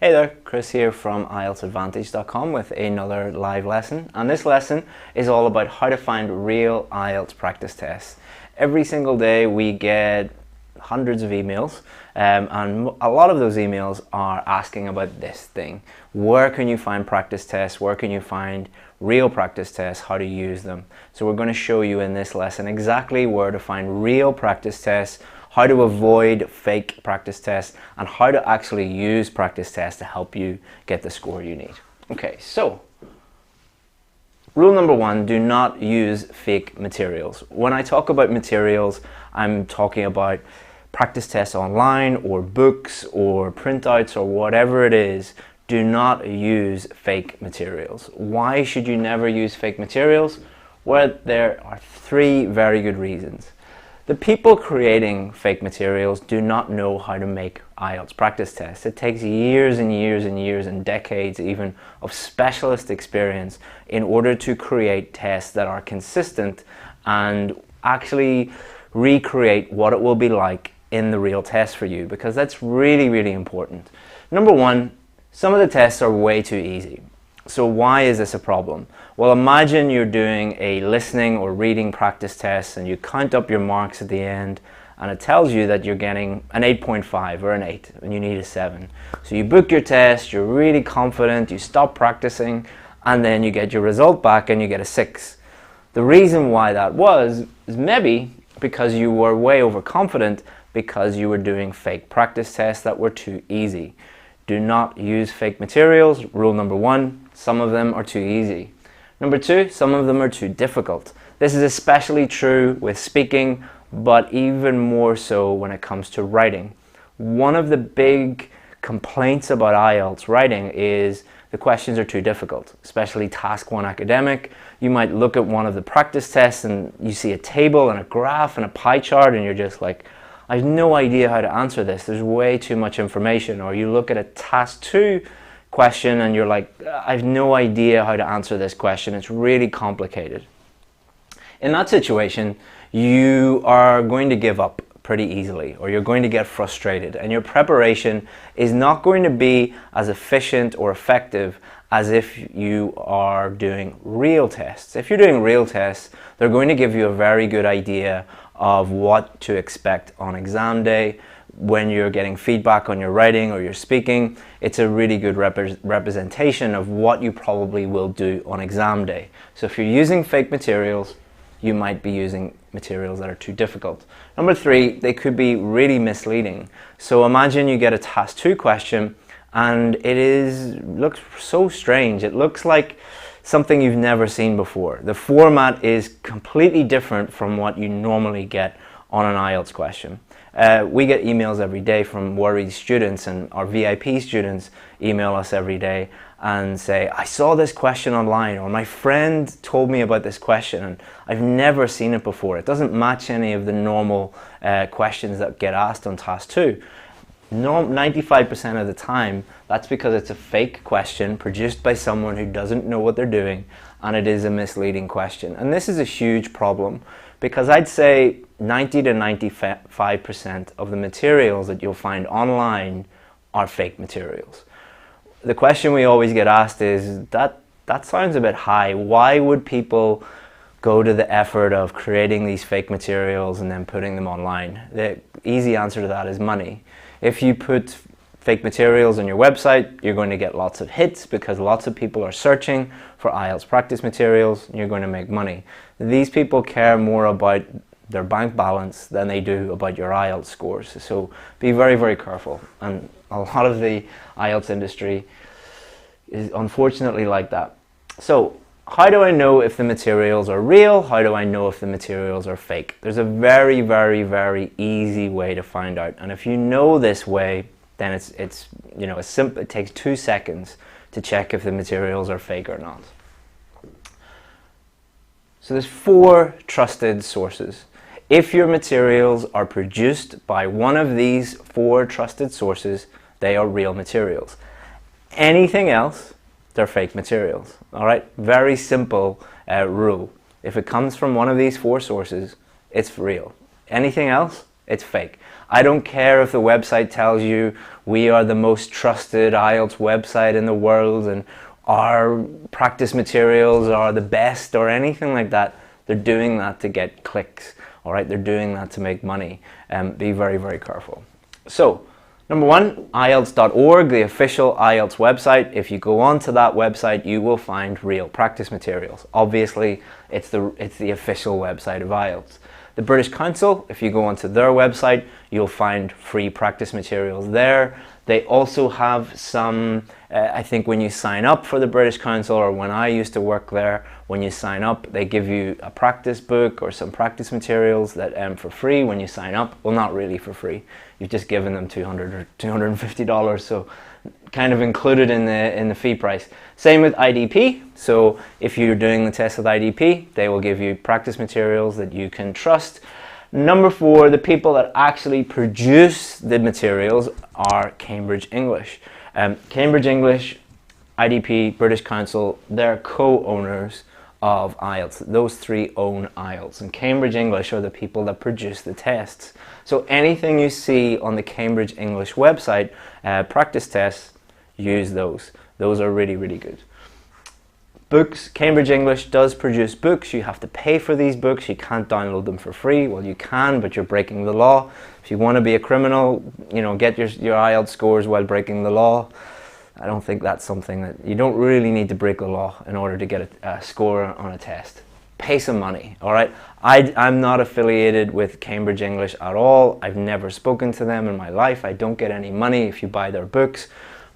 Hey there, Chris here from IELTSadvantage.com with another live lesson, and this lesson is all about how to find real IELTS practice tests. Every single day we get hundreds of emails and a lot of those emails are asking about this thing. Where can you find practice tests? Where can you find real practice tests? How to use them? So we're going to show you in this lesson exactly where to find real practice tests, how to avoid fake practice tests, and how to actually use practice tests to help you get the score you need. Okay, so rule number one, do not use fake materials. When I talk about materials, I'm talking about practice tests online or books or printouts or whatever it is. Do not use fake materials. Why should you never use fake materials? Well, there are three very good reasons. The people creating fake materials do not know how to make IELTS practice tests. It takes years and years and years and decades even of specialist experience in order to create tests that are consistent and actually recreate what it will be like in the real test for you, because that's really, really important. Number one, some of the tests are way too easy. So why is this a problem? Well, imagine you're doing a listening or reading practice test and you count up your marks at the end and it tells you that you're getting an 8.5 or an 8 and you need a 7. So you book your test, you're really confident, you stop practicing, and then you get your result back and you get a 6. The reason why that was is maybe because you were way overconfident because you were doing fake practice tests that were too easy. Do not use fake materials. Rule number one, some of them are too easy. Number two, some of them are too difficult. This is especially true with speaking, but even more so when it comes to writing. One of the big complaints about IELTS writing is the questions are too difficult, especially Task 1 academic. You might look at one of the practice tests and you see a table and a graph and a pie chart and you're just like, I have no idea how to answer this. There's way too much information. Or you look at a Task 2 question and you're like, I have no idea how to answer this question. It's really complicated. In that situation, you are going to give up pretty easily, or you're going to get frustrated, and your preparation is not going to be as efficient or effective as if you are doing real tests. If you're doing real tests, they're going to give you a very good idea of what to expect on exam day. When you're getting feedback on your writing or your speaking, it's a really good representation of what you probably will do on exam day. So if you're using fake materials, you might be using materials that are too difficult. Number three, they could be really misleading. So imagine you get a Task 2 question and looks so strange. It looks like something you've never seen before. The format is completely different from what you normally get on an IELTS question. We get emails every day from worried students, and our VIP students email us every day and say, I saw this question online, or my friend told me about this question and I've never seen it before. It doesn't match any of the normal questions that get asked on Task 2. 95% of the time, that's because it's a fake question produced by someone who doesn't know what they're doing, and it is a misleading question. And this is a huge problem, because I'd say 90 to 95% of the materials that you'll find online are fake materials. The question we always get asked is, that sounds a bit high. Why would people go to the effort of creating these fake materials and then putting them online? The easy answer to that is money. If you put fake materials on your website, you're going to get lots of hits because lots of people are searching for IELTS practice materials, and you're going to make money. These people care more about their bank balance than they do about your IELTS scores. So be very, very careful. And a lot of the IELTS industry is unfortunately like that. So how do I know if the materials are real? How do I know if the materials are fake? There's a very, very, very easy way to find out. And if you know this way, then it's simple. It takes 2 seconds to check if the materials are fake or not. So there's 4 trusted sources. If your materials are produced by one of these 4 trusted sources, they are real materials. Anything else, they're fake materials. All right, very simple rule. If it comes from one of these 4 sources, it's real. Anything else, It's fake. I don't care if the website tells you we are the most trusted IELTS website in the world and our practice materials are the best or anything like that. They're doing that to get clicks, all right? They're doing that to make money. Be very, very careful. So, number one, IELTS.org, the official IELTS website. If you go onto that website, you will find real practice materials. Obviously, it's the official website of IELTS. The British Council, if you go onto their website, you'll find free practice materials there. They also have some, I think when you sign up for the British Council, or when I used to work there, when you sign up, they give you a practice book or some practice materials that for free when you sign up. Well, not really for free. You've just given them $200 or $250, so kind of included in the fee price. Same with IDP. So if you're doing the test with IDP, they will give you practice materials that you can trust. Number four, the people that actually produce the materials are Cambridge English. Cambridge English, IDP, British Council, they're co-owners of IELTS. Those three own IELTS, and Cambridge English are the people that produce the tests. So anything you see on the Cambridge English website, practice tests, use those. Those are really, really good. Books, Cambridge English does produce books. You have to pay for these books. You can't download them for free. Well, you can, but you're breaking the law. If you want to be a criminal, you know, get your IELTS scores while breaking the law. I don't think that's something that you don't really need to break the law in order to get a score on a test. Pay some money, all right? I'm not affiliated with Cambridge English at all. I've never spoken to them in my life. I don't get any money if you buy their books.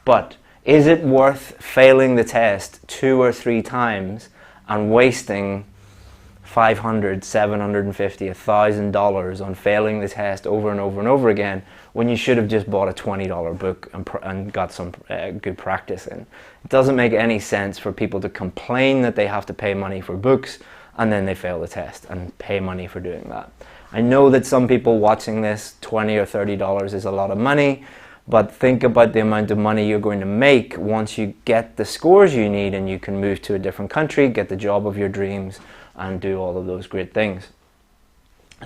But is it worth failing the test 2 or 3 times and wasting $500, $750, $1,000 on failing the test over and over and over again when you should have just bought a $20 book and got some good practice in? It doesn't make any sense for people to complain that they have to pay money for books and then they fail the test and pay money for doing that. I know that some people watching this, $20 or $30 is a lot of money, but think about the amount of money you're going to make once you get the scores you need and you can move to a different country, get the job of your dreams, and do all of those great things.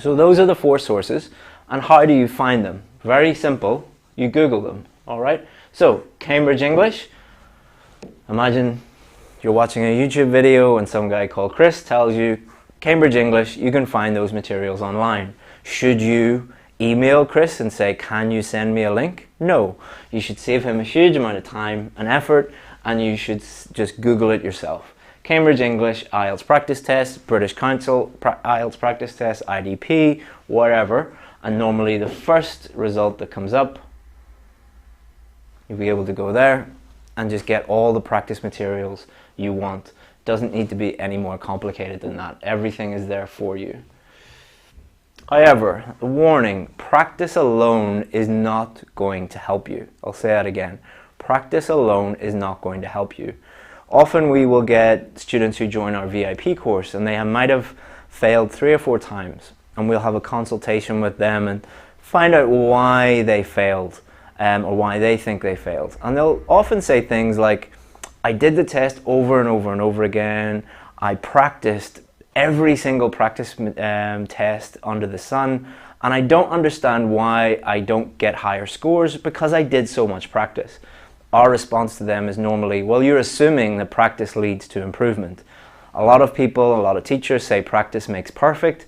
So those are the 4 sources. And how do you find them? Very simple. You Google them, all right? So Cambridge English. Imagine you're watching a YouTube video and some guy called Chris tells you, Cambridge English, you can find those materials online. Should you email Chris and say, can you send me a link? No. You should save him a huge amount of time and effort, and you should just Google it yourself. Cambridge English IELTS practice test, British Council IELTS practice test, IDP, whatever. And normally the first result that comes up, you'll be able to go there and just get all the practice materials you want. Doesn't need to be any more complicated than that. Everything is there for you. However, the warning, practice alone is not going to help you. I'll say that again. Practice alone is not going to help you. Often we will get students who join our VIP course and they might have failed 3 or 4 times, and we'll have a consultation with them and find out why they failed or why they think they failed. And they'll often say things like, I did the test over and over and over again. I practiced every single practice test under the sun, and I don't understand why I don't get higher scores because I did so much practice. Our response to them is normally, well, you're assuming that practice leads to improvement. A lot of people, a lot of teachers say practice makes perfect.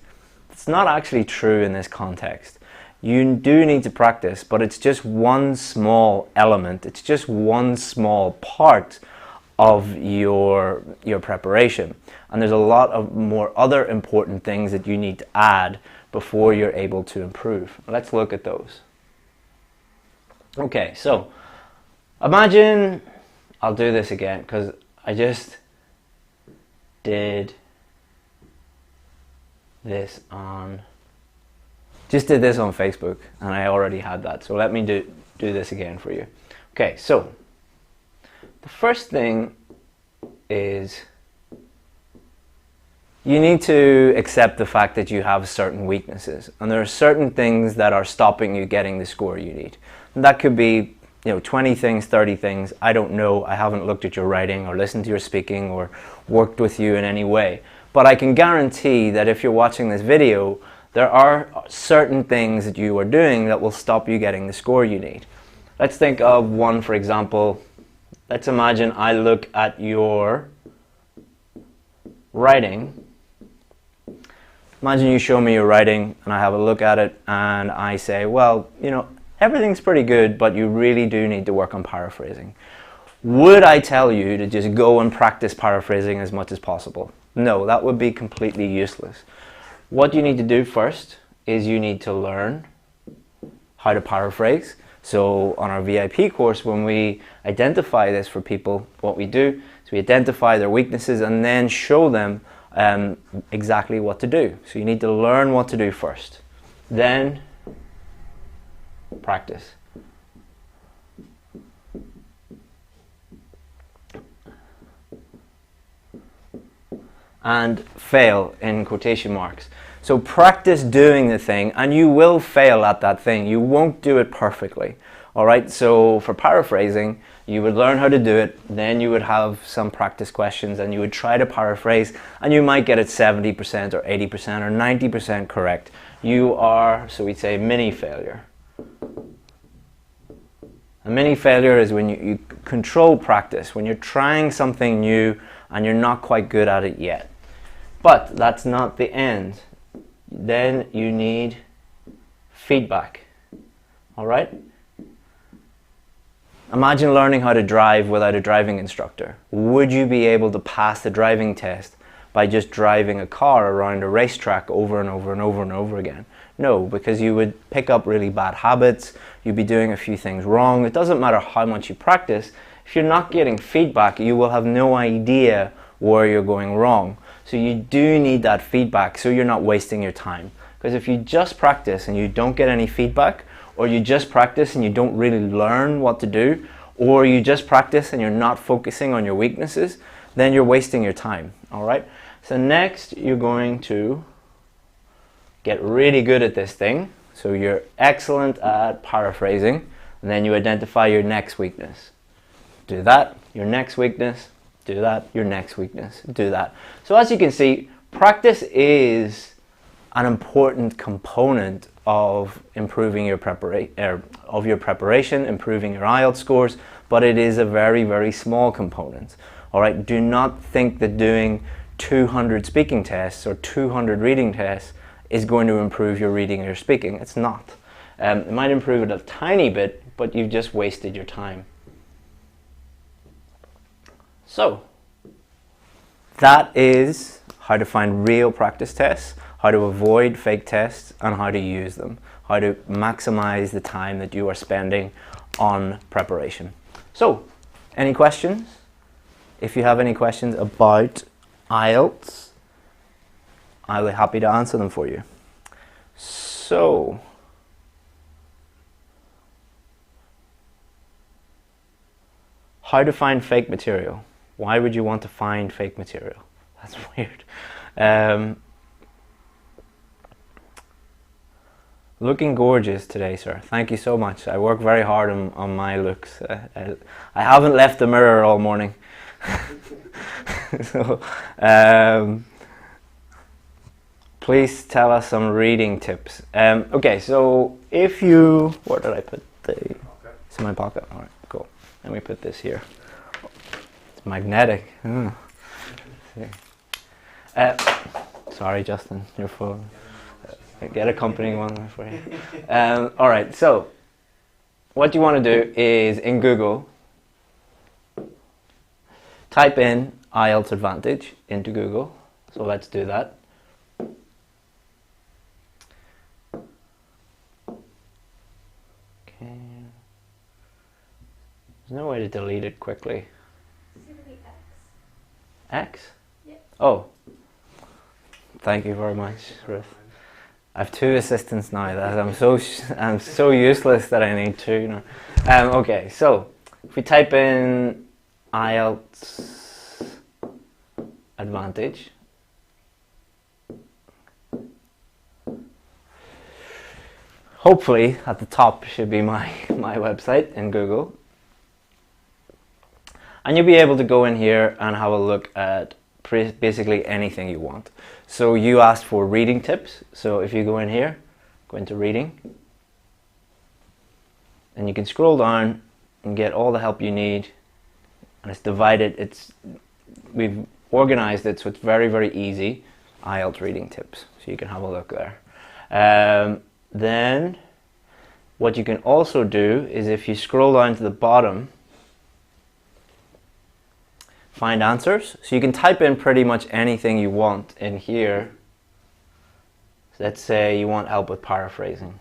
It's not actually true in this context. You do need to practice, but it's just one small element. It's just one small part of your preparation. And there's a lot of more other important things that you need to add before you're able to improve. Let's look at those. Okay, so imagine, I'll do this again because I just did this on Facebook and I already had that. So let me do this again for you. Okay, so the first thing is you need to accept the fact that you have certain weaknesses, and there are certain things that are stopping you getting the score you need. And that could be 20 things, 30 things, I don't know, I haven't looked at your writing or listened to your speaking or worked with you in any way. But I can guarantee that if you're watching this video, there are certain things that you are doing that will stop you getting the score you need. Let's think of one, for example. Let's imagine I look at your writing. Imagine you show me your writing and I have a look at it and I say, well, you know, everything's pretty good, but you really do need to work on paraphrasing. Would I tell you to just go and practice paraphrasing as much as possible? No, that would be completely useless. What you need to do first is you need to learn how to paraphrase. So on our VIP course, when we identify this for people, what we do is we identify their weaknesses and then show them exactly what to do. So you need to learn what to do first. Then practice. And fail in quotation marks. So practice doing the thing and you will fail at that thing. You won't do it perfectly. Alright, so for paraphrasing, you would learn how to do it, then you would have some practice questions and you would try to paraphrase and you might get it 70% or 80% or 90% correct. You are, so we'd say, mini failure. A mini failure is when you control practice, when you're trying something new and you're not quite good at it yet. But that's not the end. Then you need feedback. Alright? Imagine learning how to drive without a driving instructor. Would you be able to pass the driving test by just driving a car around a racetrack over and over and over and over again? No, because you would pick up really bad habits, you'd be doing a few things wrong. It doesn't matter how much you practice. If you're not getting feedback, you will have no idea where you're going wrong. So you do need that feedback so you're not wasting your time. Because if you just practice and you don't get any feedback, or you just practice and you don't really learn what to do, or you just practice and you're not focusing on your weaknesses, then you're wasting your time. Alright? So next you're going to get really good at this thing. So you're excellent at paraphrasing, and then you identify your next weakness. Do that, your next weakness, do that, your next weakness, do that. So as you can see, practice is an important component of improving your preparation, improving your IELTS scores, but it is a very, very small component. Alright, do not think that doing 200 speaking tests or 200 reading tests is going to improve your reading or your speaking. It's not. It might improve it a tiny bit, but you've just wasted your time. So, that is how to find real practice tests, how to avoid fake tests, and how to use them, how to maximize the time that you are spending on preparation. So, any questions? If you have any questions about IELTS, I'll be happy to answer them for you. So, how to find fake material? Why would you want to find fake material? That's weird. Looking gorgeous today, sir. Thank you so much. I work very hard on my looks. I haven't left the mirror all morning. So, please tell us some reading tips. Okay, so if you... Where did I put the... It's in my pocket. All right, cool. Let me put this here. It's magnetic. Oh. Sorry, Justin, your phone. Get accompanying one for you. All right, so what you want to do is in Google, type in IELTS Advantage into Google. So let's do that. Okay. There's no way to delete it quickly. X? Yeah. Oh. Thank you very much, Ruth. I have 2 assistants now. That I'm so useless that I need 2. You know. Okay, so if we type in IELTS Advantage, hopefully at the top should be my website in Google, and you'll be able to go in here and have a look at basically anything you want. So you asked for reading tips. So if you go in here, go into reading, and you can scroll down and get all the help you need. And it's divided. We've organized it so it's very, very easy. IELTS reading tips. So you can have a look there. Then what you can also do is, if you scroll down to the bottom, find answers. So you can type in pretty much anything you want in here. So let's say you want help with paraphrasing.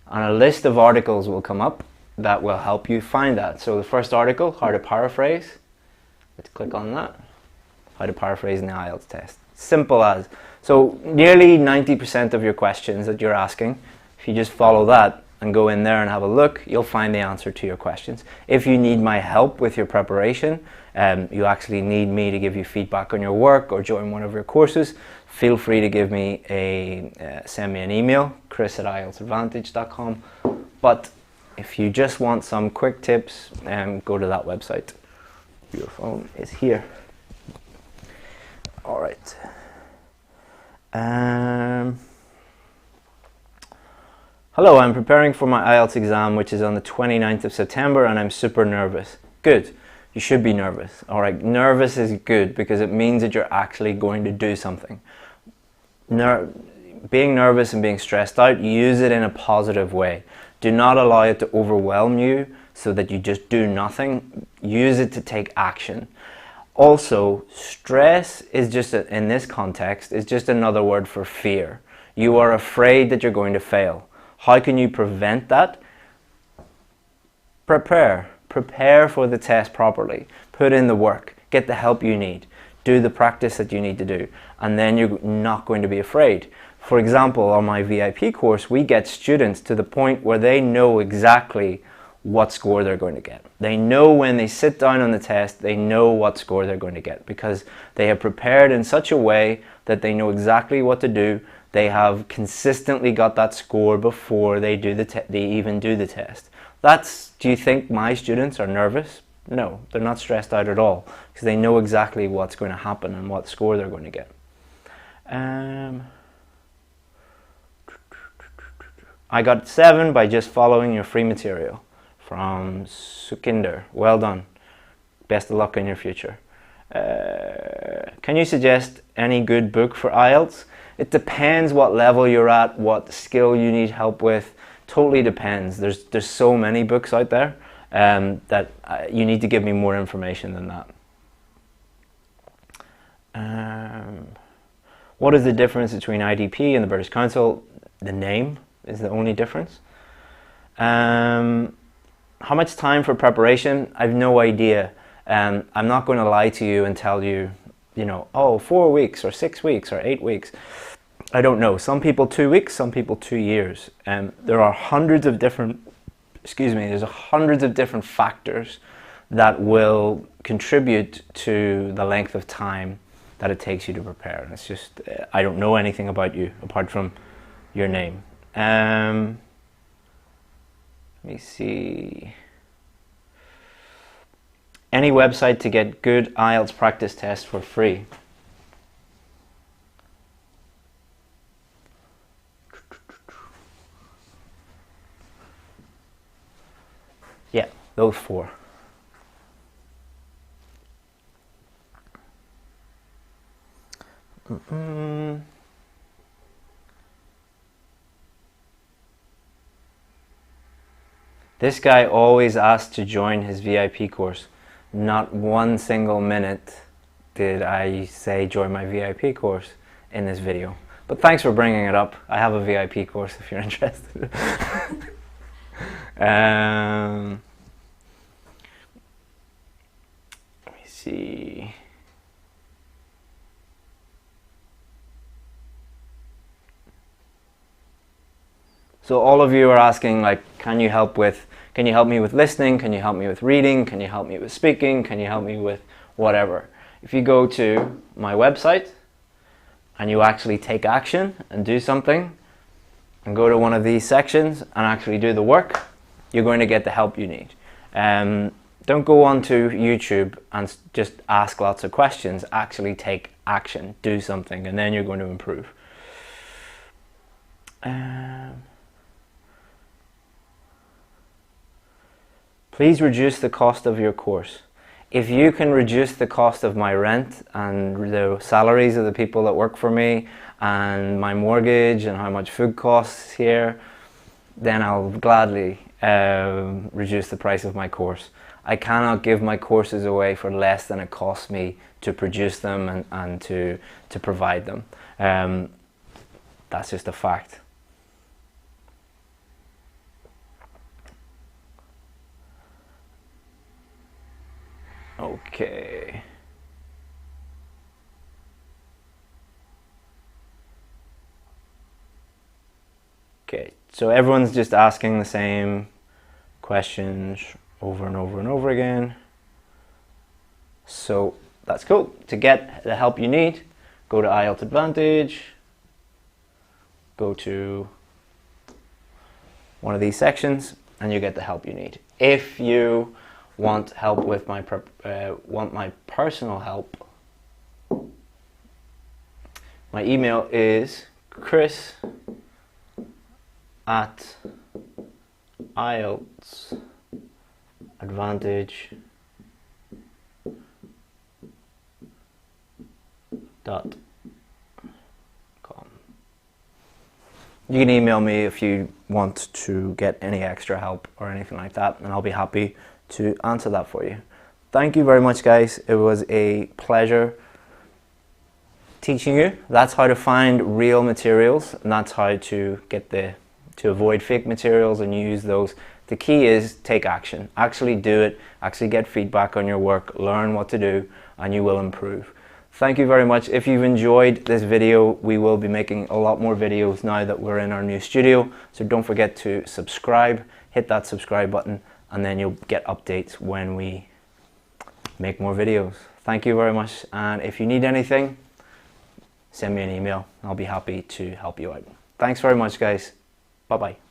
And a list of articles will come up that will help you find that. So the first article, how to paraphrase. Let's click on that. How to paraphrase in the IELTS test. Simple as. So nearly 90% of your questions that you're asking, if you just follow that and go in there and have a look, you'll find the answer to your questions. If you need my help with your preparation, you actually need me to give you feedback on your work or join one of your courses, feel free to give me send me an email, chris@IELTSadvantage.com. But if you just want some quick tips, go to that website. Your phone is here. All right. Hello, I'm preparing for my IELTS exam, which is on the 29th of September, and I'm super nervous. Good. You should be nervous. All right. Nervous is good because it means that you're actually going to do something. Being nervous and being stressed out, use it in a positive way. Do not allow it to overwhelm you so that you just do nothing. Use it to take action. Also, stress is just, in this context, is just another word for fear. You are afraid that you're going to fail. How can you prevent that? Prepare. Prepare for the test properly. Put in the work. Get the help you need. Do the practice that you need to do. And then you're not going to be afraid. For example, on my VIP course, we get students to the point where they know exactly what score they're going to get. They know when they sit down on the test, they know what score they're going to get because they have prepared in such a way that they know exactly what to do. They have consistently got that score before they even do the test. Do you think my students are nervous? No, they're not stressed out at all because they know exactly what's going to happen and what score they're going to get. I got 7 by just following your free material. From Sukinder. Well done. Best of luck in your future. Can you suggest any good book for IELTS? It depends what level you're at, what skill you need help with. Totally depends. There's so many books out there that you need to give me more information than that. What is the difference between IDP and the British Council? The name is the only difference. How much time for preparation? I have no idea. I'm not going to lie to you and tell you, oh, 4 weeks or 6 weeks or 8 weeks. I don't know. Some people 2 weeks, some people 2 years. There are hundreds of different, there's hundreds of different factors that will contribute to the length of time that it takes you to prepare. And it's just, I don't know anything about you apart from your name. Let me see. Any website to get good IELTS practice tests for free? Yeah, those 4. This guy always asks to join his VIP course. Not one single minute did I say join my VIP course in this video. But thanks for bringing it up. I have a VIP course if you're interested. Let me see. So all of you are asking, like, can you help me with listening? Can you help me with reading? Can you help me with speaking? Can you help me with whatever? If you go to my website and you actually take action and do something and go to one of these sections and actually do the work, you're going to get the help you need. Don't go onto YouTube and just ask lots of questions. Actually take action, do something, and then you're going to improve. Please reduce the cost of your course. If you can reduce the cost of my rent and the salaries of the people that work for me and my mortgage and how much food costs here, then I'll gladly reduce the price of my course. I cannot give my courses away for less than it costs me to produce them and to provide them. That's just a fact. Okay. Okay, so everyone's just asking the same questions over and over and over again. So that's cool. To get the help you need, go to IELTS Advantage, go to one of these sections, and you get the help you need. If you want help with my personal help, my email is chris@IELTSadvantage.com. You can email me if you want to get any extra help or anything like that, and I'll be happy to answer that for you. Thank you very much, guys. It was a pleasure teaching you. That's how to find real materials, and that's how to get to avoid fake materials and use those. The key is take action. Actually do it. Actually get feedback on your work. Learn what to do, and you will improve. Thank you very much. If you've enjoyed this video, we will be making a lot more videos now that we're in our new studio. So don't forget to subscribe. Hit that subscribe button, and then you'll get updates when we make more videos. Thank you very much, and if you need anything, send me an email. I'll be happy to help you out. Thanks very much, guys. Bye-bye.